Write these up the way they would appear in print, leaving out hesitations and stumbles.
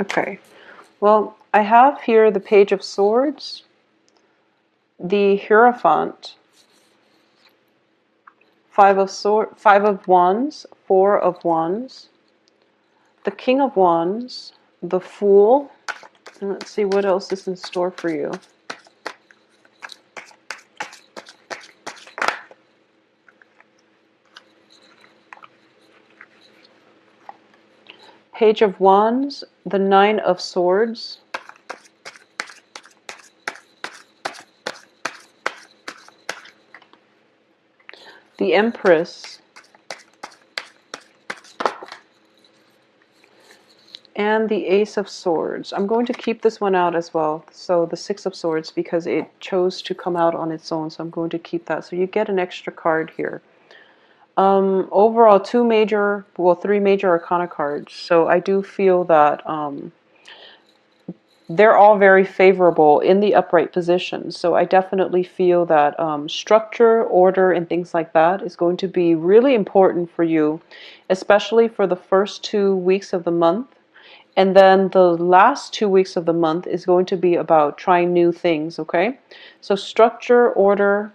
Okay. Well, I have here the Page of Swords, the Hierophant, Five of Wands, Four of Wands, the King of Wands, the Fool, and let's see what else is in store for you. Page of Wands, the Nine of Swords, the Empress, and the Ace of Swords. I'm going to keep this one out as well, so the Six of Swords, because it chose to come out on its own, so I'm going to keep that. So you get an extra card here. Overall, three major Arcana cards. So I do feel that they're all very favorable in the upright position. So I definitely feel that structure, order, and things like that is going to be really important for you, especially for the first 2 weeks of the month. And then the last 2 weeks of the month is going to be about trying new things, okay? So structure, order,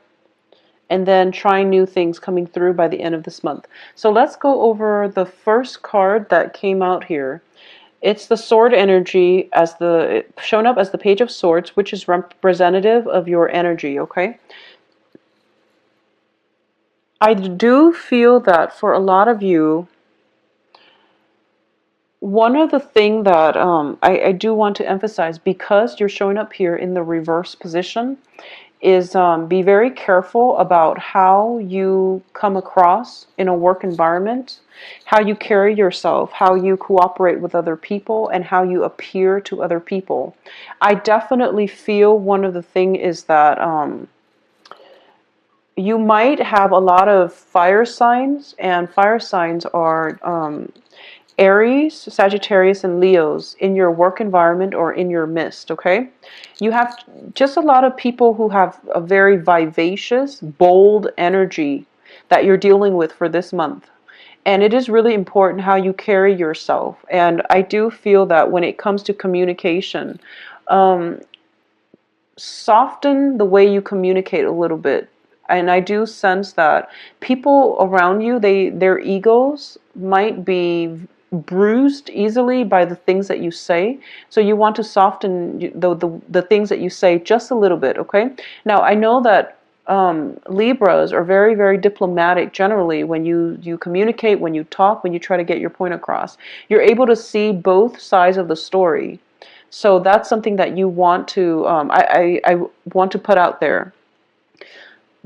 and then trying new things coming through by the end of this month. So let's go over the first card that came out here. It's the sword energy shown up as the Page of Swords, which is representative of your energy, okay? I do feel that for a lot of you, one of the things that I do want to emphasize, because you're showing up here in the reverse position, is be very careful about how you come across in a work environment, how you carry yourself, how you cooperate with other people, and how you appear to other people. I definitely feel one of the things is that you might have a lot of fire signs, and fire signs are Aries, Sagittarius, and Leos in your work environment or in your midst, okay? You have just a lot of people who have a very vivacious, bold energy that you're dealing with for this month. And it is really important how you carry yourself. And I do feel that when it comes to communication, soften the way you communicate a little bit. And I do sense that people around you, their egos might be bruised easily by the things that you say. So you want to soften the things that you say just a little bit, okay? Now, I know that Libras are very, very diplomatic generally when you communicate, when you talk, when you try to get your point across. You're able to see both sides of the story. So that's something that you want to, I want to put out there.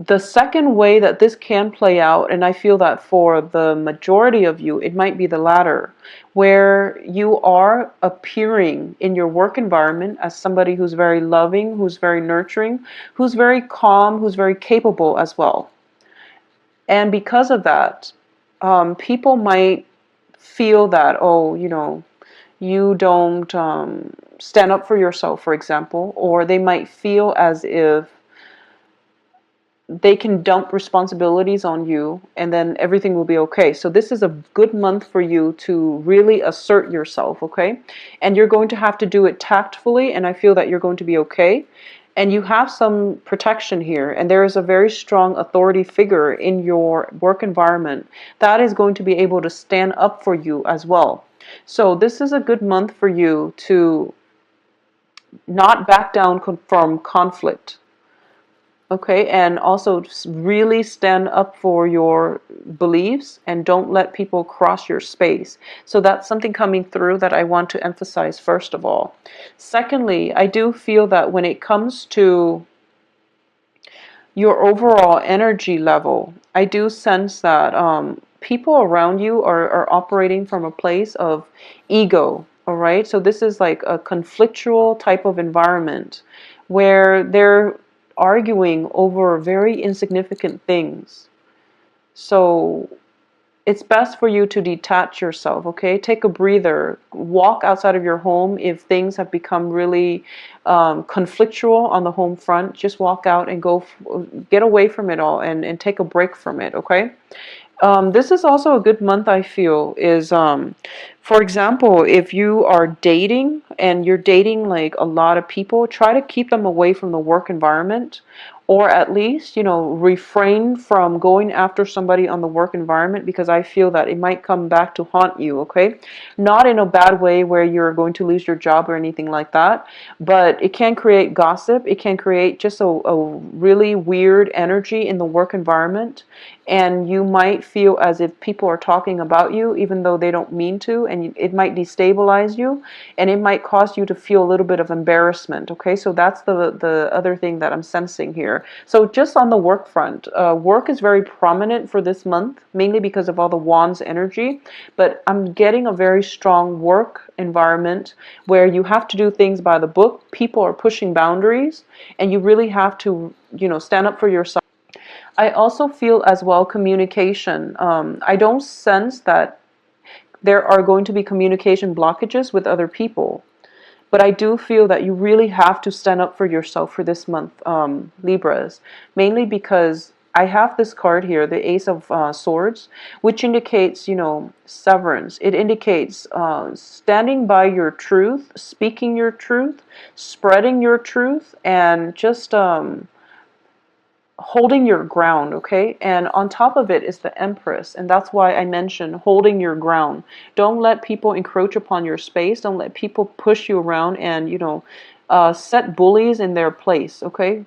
The second way that this can play out, and I feel that for the majority of you, it might be the latter, where you are appearing in your work environment as somebody who's very loving, who's very nurturing, who's very calm, who's very capable as well. And because of that, people might feel that, oh, you don't stand up for yourself, for example, or they might feel as if they can dump responsibilities on you and then everything will be okay. So this is a good month for you to really assert yourself, okay? And you're going to have to do it tactfully, and I feel that you're going to be okay. And you have some protection here, and there is a very strong authority figure in your work environment that is going to be able to stand up for you as well. So this is a good month for you to not back down from conflict. Okay, and also really stand up for your beliefs and don't let people cross your space. So that's something coming through that I want to emphasize first of all. Secondly, I do feel that when it comes to your overall energy level, I do sense that people around you are operating from a place of ego, all right? So this is like a conflictual type of environment where they're arguing over very insignificant things. So it's best for you to detach yourself, okay? Take a breather. Walk outside of your home if things have become really conflictual on the home front. Just walk out and get away from it all and take a break from it, okay? This is also a good month, I feel, is for example, if you are dating and you're dating like a lot of people, try to keep them away from the work environment, or at least, refrain from going after somebody on the work environment, because I feel that it might come back to haunt you, okay? Not in a bad way where you're going to lose your job or anything like that, but it can create gossip. It can create just a really weird energy in the work environment, and you might feel as if people are talking about you even though they don't mean to, and it might destabilize you, and it might cause you to feel a little bit of embarrassment. Okay, so that's the other thing that I'm sensing here. So just on the work front, work is very prominent for this month, mainly because of all the wands energy, but I'm getting a very strong work environment where you have to do things by the book. People are pushing boundaries, and you really have to, stand up for yourself. I also feel as well communication. I don't sense that there are going to be communication blockages with other people, but I do feel that you really have to stand up for yourself for this month, Libras, mainly because I have this card here, the Ace of Swords, which indicates, severance. It indicates standing by your truth, speaking your truth, spreading your truth, and just holding your ground, okay? And on top of it is the Empress, and that's why I mentioned holding your ground. Don't let people encroach upon your space. Don't let people push you around and, set bullies in their place, okay?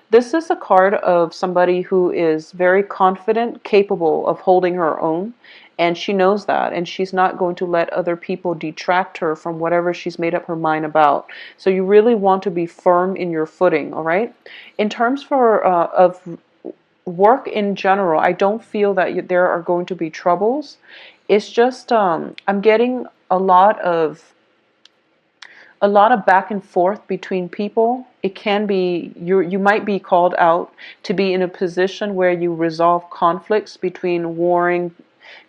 This is a card of somebody who is very confident, capable of holding her own, and she knows that, and she's not going to let other people detract her from whatever she's made up her mind about. So you really want to be firm in your footing, all right? In terms of work in general, I don't feel that there are going to be troubles. It's just I'm getting a lot of back and forth between people. It can be you might be called out to be in a position where you resolve conflicts between warring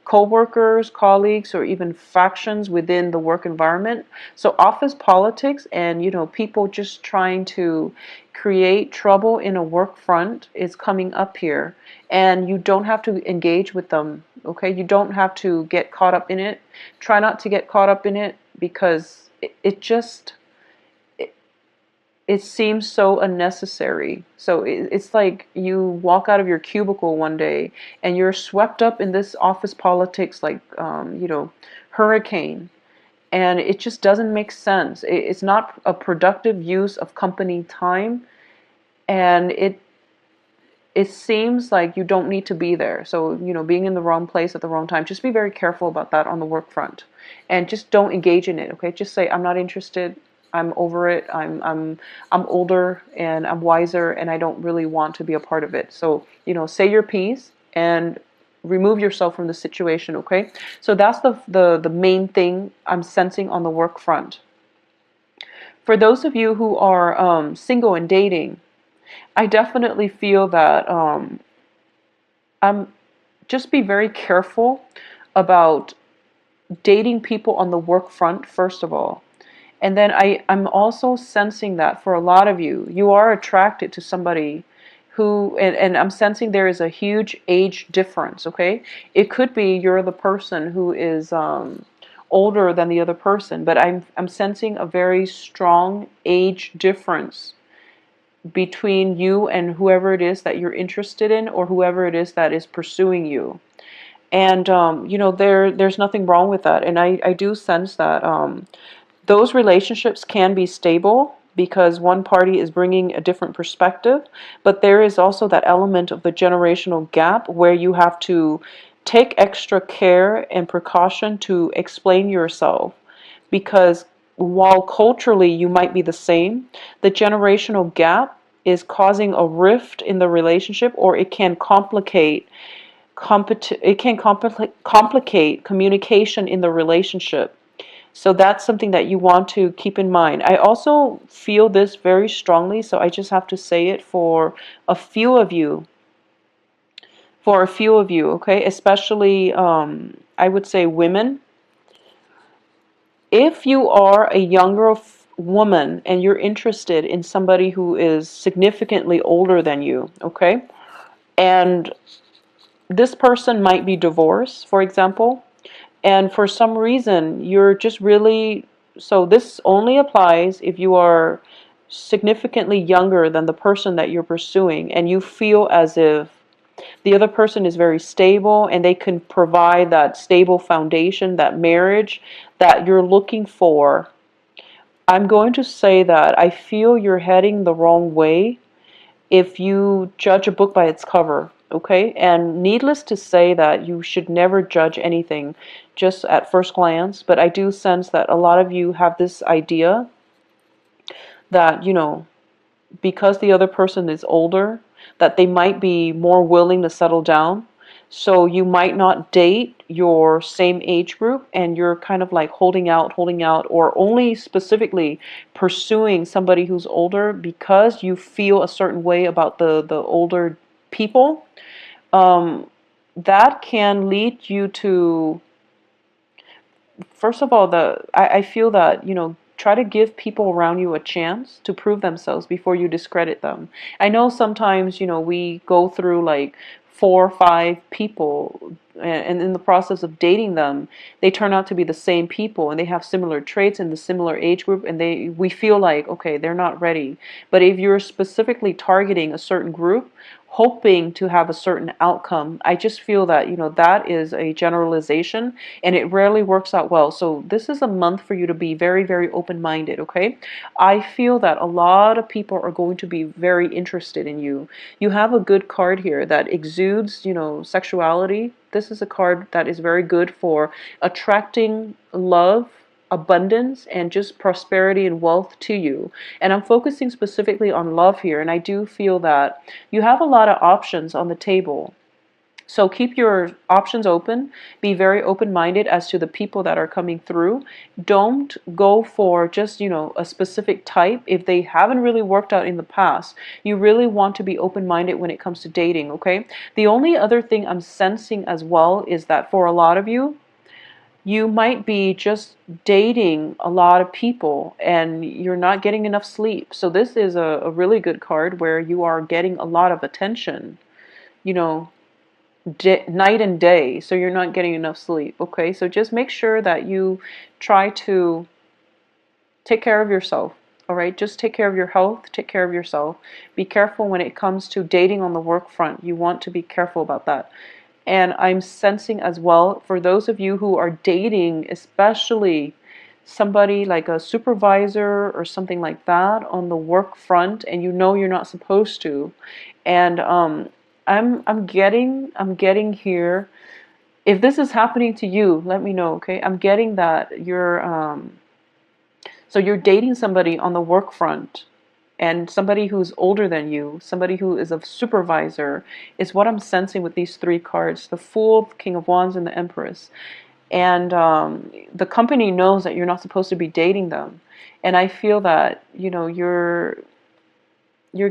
co-workers, colleagues, or even factions within the work environment. So office politics and, people just trying to create trouble in a work front is coming up here. And you don't have to engage with them, okay? You don't have to get caught up in it. Try not to get caught up in it, because it just it seems so unnecessary. So it's like you walk out of your cubicle one day and you're swept up in this office politics like, hurricane. And it just doesn't make sense. It's not a productive use of company time. And it seems like you don't need to be there. So, being in the wrong place at the wrong time, just be very careful about that on the work front. And just don't engage in it, okay? Just say, I'm not interested. I'm over it. I'm older and I'm wiser and I don't really want to be a part of it. So, say your piece and remove yourself from the situation, okay? So that's the main thing I'm sensing on the work front. For those of you who are single and dating, I definitely feel that I'm just be very careful about dating people on the work front, first of all. And then I'm also sensing that for a lot of you, you are attracted to somebody who, and I'm sensing there is a huge age difference, okay? It could be you're the person who is older than the other person, but I'm sensing a very strong age difference between you and whoever it is that you're interested in, or whoever it is that is pursuing you. And there's nothing wrong with that. And I do sense that those relationships can be stable because one party is bringing a different perspective, but there is also that element of the generational gap where you have to take extra care and precaution to explain yourself, because while culturally you might be the same, the generational gap is causing a rift in the relationship, or it can complicate communication in the relationship. So that's something that you want to keep in mind. I also feel this very strongly, so I just have to say it for a few of you. Okay? Especially, I would say women. If you are a younger woman and you're interested in somebody who is significantly older than you, okay? And this person might be divorced, for example, and for some reason you're just really, so this only applies if you are significantly younger than the person that you're pursuing, and you feel as if the other person is very stable and they can provide that stable foundation, that marriage that you're looking for. I'm going to say that I feel you're heading the wrong way if you judge a book by its cover, okay? And needless to say that you should never judge anything just at first glance, but I do sense that a lot of you have this idea that, because the other person is older, that they might be more willing to settle down. So you might not date your same age group, and you're kind of like holding out, or only specifically pursuing somebody who's older because you feel a certain way about the older people. That can lead you to, first of all, I feel that, try to give people around you a chance to prove themselves before you discredit them. I know sometimes, we go through like 4 or 5 people, and in the process of dating them, they turn out to be the same people and they have similar traits in the similar age group, and we feel like, okay, they're not ready. But if you're specifically targeting a certain group, hoping to have a certain outcome, I just feel that, that is a generalization and it rarely works out well. So this is a month for you to be very, very open-minded, okay? I feel that a lot of people are going to be very interested in you. You have a good card here that exudes, sexuality. This is a card that is very good for attracting love, abundance, and just prosperity and wealth to you. And I'm focusing specifically on love here, and I do feel that you have a lot of options on the table. So keep your options open. Be very open-minded as to the people that are coming through. Don't go for just, a specific type if they haven't really worked out in the past. You really want to be open-minded when it comes to dating, okay? The only other thing I'm sensing as well is that for a lot of you, you might be just dating a lot of people and you're not getting enough sleep. So this is a really good card where you are getting a lot of attention, you know, night and day. So you're not getting enough sleep. Okay, so just make sure that you try to take care of yourself. All right, just take care of your health, take care of yourself. Be careful when it comes to dating on the work front. You want to be careful about that. And I'm sensing as well, for those of you who are dating, especially somebody like a supervisor or something like that on the work front, and you're not supposed to. And I'm getting here. If this is happening to you, let me know, okay? I'm getting that so you're dating somebody on the work front, and somebody who's older than you, somebody who is a supervisor, is what I'm sensing with these 3 cards: the Fool, the King of Wands, and the Empress. And the company knows that you're not supposed to be dating them. And I feel that, you're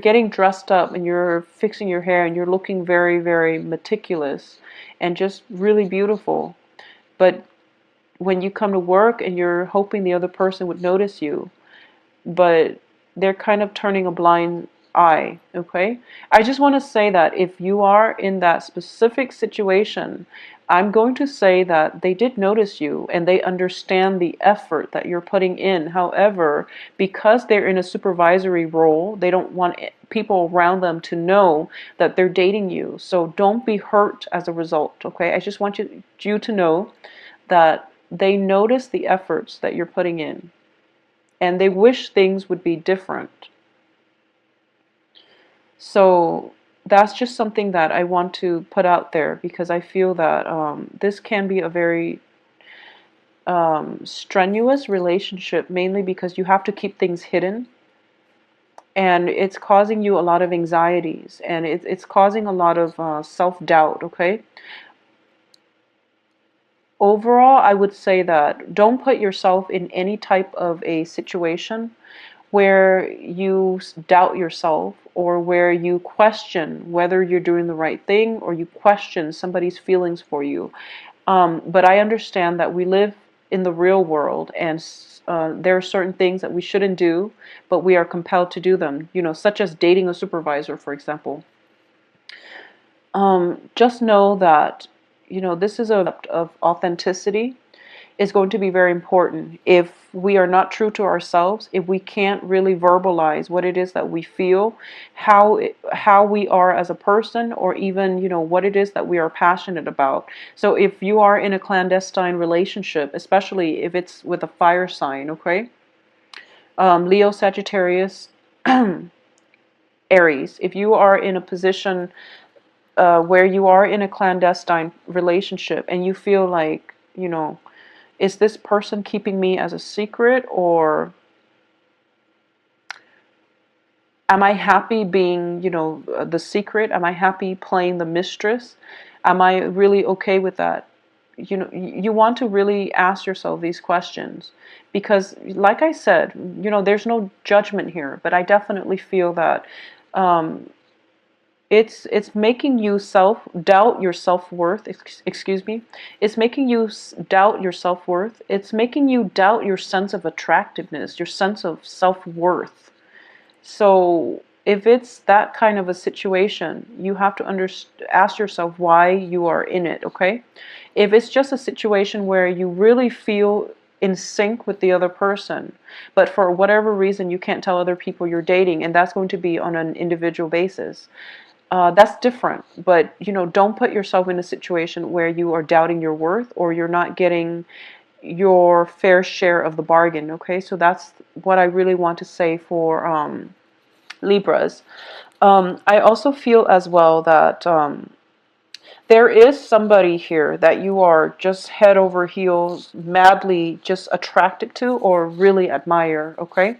getting dressed up and you're fixing your hair and you're looking very, very meticulous and just really beautiful. But when you come to work and you're hoping the other person would notice you, but they're kind of turning a blind eye, okay? I just want to say that if you are in that specific situation, I'm going to say that they did notice you and they understand the effort that you're putting in. However, because they're in a supervisory role, they don't want people around them to know that they're dating you. So don't be hurt as a result, okay? I just want you to know that they notice the efforts that you're putting in, and they wish things would be different. So that's just something that I want to put out there, because I feel that this can be a very strenuous relationship, mainly because you have to keep things hidden, and it's causing you a lot of anxieties, and it's causing a lot of self-doubt, okay? Overall, I would say that don't put yourself in any type of a situation where you doubt yourself, or where you question whether you're doing the right thing, or you question somebody's feelings for you. But I understand that we live in the real world, and there are certain things that we shouldn't do, but we are compelled to do them, such as dating a supervisor, for example. Just know that, this is a of authenticity is going to be very important. If we are not true to ourselves, if we can't really verbalize what it is that we feel, how we are as a person, or even, what it is that we are passionate about. So if you are in a clandestine relationship, especially if it's with a fire sign, okay? Leo, Sagittarius, Aries, if you are in a position where you are in a clandestine relationship and you feel like, is this person keeping me as a secret, or am I happy being, the secret? Am I happy playing the mistress? Am I really okay with that? You want to really ask yourself these questions, because like I said, there's no judgment here, but I definitely feel that um, it's making you doubt your self-worth. Excuse me. It's making you doubt your self-worth. It's making you doubt your sense of attractiveness, your sense of self-worth. So if it's that kind of a situation, you have to ask yourself why you are in it, okay? If it's just a situation where you really feel in sync with the other person, but for whatever reason you can't tell other people you're dating, and that's going to be on an individual basis, that's different. But, don't put yourself in a situation where you are doubting your worth, or you're not getting your fair share of the bargain, okay? So that's what I really want to say for Libras. I also feel as well that there is somebody here that you are just head over heels, madly just attracted to or really admire, okay?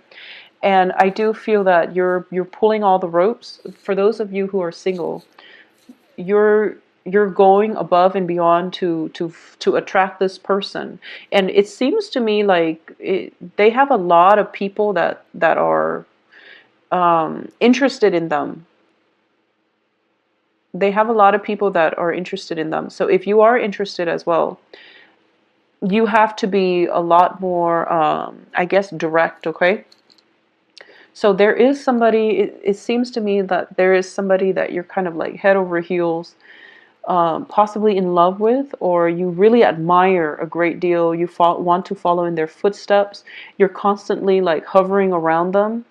And I do feel that you're pulling all the ropes. For those of you who are single, you're going above and beyond to attract this person. And it seems to me like they have a lot of people that are interested in them. They have a lot of people that are interested in them. So if you are interested as well, you have to be a lot more, I guess, direct, okay? So there is somebody, it seems to me that there is somebody that you're kind of like head over heels, possibly in love with, or you really admire a great deal. You want to follow in their footsteps. You're constantly like hovering around them.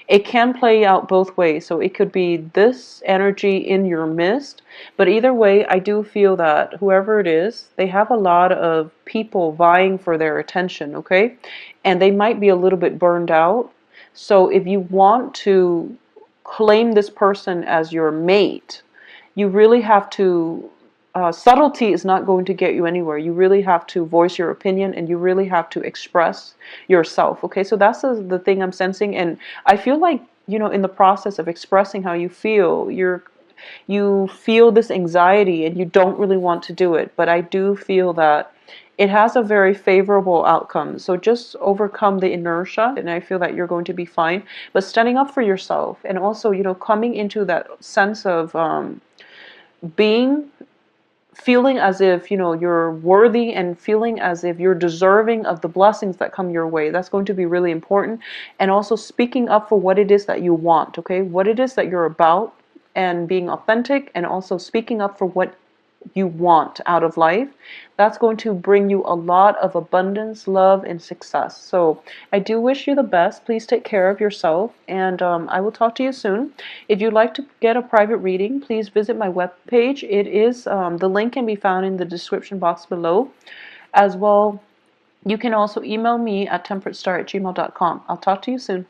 It can play out both ways. So it could be this energy in your midst, but either way, I do feel that whoever it is, they have a lot of people vying for their attention, okay? And they might be a little bit burned out. So if you want to claim this person as your mate, you really have to, subtlety is not going to get you anywhere. You really have to voice your opinion, and you really have to express yourself. Okay, so that's the thing I'm sensing. And I feel like, in the process of expressing how you feel, you feel this anxiety and you don't really want to do it. But I do feel that it has a very favorable outcome. So just overcome the inertia, and I feel that you're going to be fine. But standing up for yourself, and also, coming into that sense of feeling as if, you're worthy, and feeling as if you're deserving of the blessings that come your way. That's going to be really important. And also speaking up for what it is that you want, okay? What it is that you're about, and being authentic, and also speaking up for what you want out of life. That's going to bring you a lot of abundance, love, and success. So I do wish you the best. Please take care of yourself, and I will talk to you soon. If you'd like to get a private reading, please visit my webpage. It is, the link can be found in the description box below. As well, you can also email me at temperatestar@gmail.com. I'll talk to you soon.